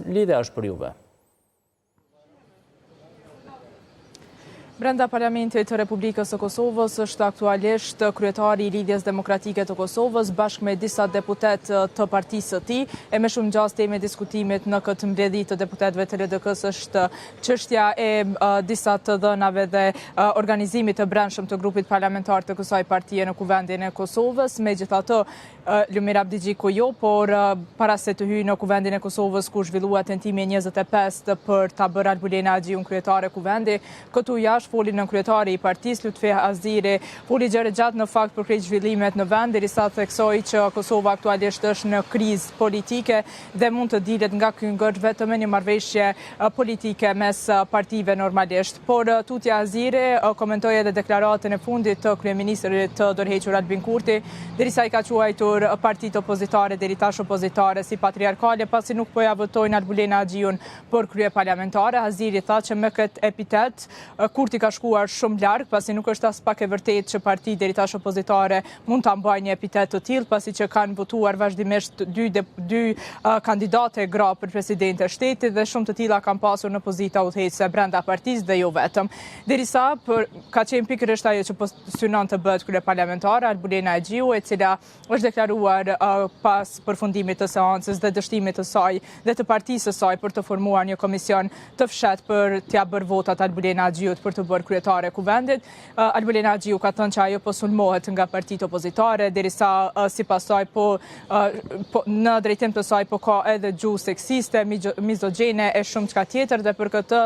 Lidhja është për juve. Brenda Parlamentit të Republikës së Kosovës është aktualisht kryetari i Lidhjes Demokratike të Kosovës bashkë me disa deputet të partisë së tij. E më shumë gjatë teme diskutimit në këtë mbledhje të deputetëve të LDK-s është çështja e disa të dhënave dhe organizimit të brendshëm të grupit parlamentar të kësaj partie në Kuvendin e Kosovës. Megjithatë, Lumir Abdigji jo, por para se të hyjë në Kuvendin e Kosovës ku zhvillua tentimi 25 për ta bërë Albulena Agjiun kryetare Kuvendi, këtu jashtë foli në kryetari i partisë Lutfi Aziri, foli gjëre gjatë në fakt për krejt zhvillimet në vend, derisa theksoi që Kosova aktualisht është në krizë politike dhe mund të dilet nga ky ngër vetëm një marrëveshje politike mes partive normalisht. Por Tutja Aziri komentoi edhe deklaratën e fundit të kryeministrit të dorëhequr Albin Kurti, derisa i ka quajtur partitë opozitare deri tash opozitare si patriarkale, pasi nuk po ja votojnë Albulena Agjiun për krye parlamentare. Aziri tha që me këtë epitet Kurti ka shkuar shumë larg, pasi nuk është as pak e vërtetë që partitë deri tash opozitare mund ta mbajnë një epitet të tillë, pasi që kanë votuar vazhdimisht dy kandidate gra për president e shtetit dhe shumë të tilla kanë pasur në pozita udhëheqëse brenda partisë dhe jo vetëm. Derisa ka qenë pikërisht ajo që po synon të bëhet krye parlamentare Albulena Agjiu, e cila është deklaruar pas përfundimit të seancës dhe dështimit të saj dhe të partisë së saj për të formuar një komision të fshet për t'ia bërë votat Albulena Agjiut për të bërë kryetare Kuvendit. Albulena Agjiu ka thënë që ajo po sulmohet nga partitë opozitare, derisa sipas saj në drejtim të saj po ka edhe gjuhë seksiste, mizogjene e shumë çka tjetër, dhe për këtë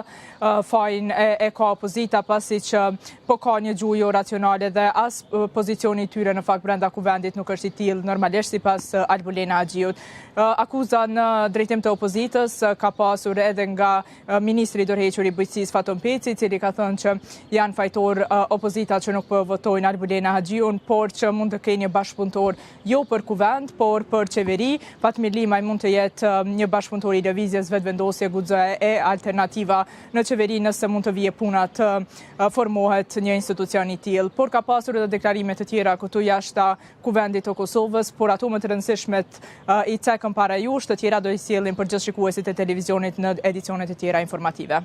fajin e ka opozita, pasi që po ka një gjuhë jo racionale dhe as pozicioni i tyre në fakt brenda Kuvendit nuk është i tillë normalisht sipas Albulena Agjiut. Akuza në drejtim të opozitës ka pasur edhe nga ministri i dorëhequr i bujqësisë Faton Peci, i cili ka thënë që janë fajtor opozita që nuk po votojnë Albulena Agjiun, por që mund të kenë një bashkëpunëtor jo për Kuvend, por për qeveri. Fatmir Limaj mund të jetë një bashkëpunëtor i lëvizjes vetvendosje guxoje e alternativa në qeveri nëse mund të vijë puna të formohet një institucion i tillë. Por ka pasur edhe deklarime të tjera këtu jashtë Kuvendit të Kosovës, por ato më të rëndësishmet i cekën para jush, të tjera do i sjellin për gjithë shikuesit e televizionit në edicionet e tjera informative.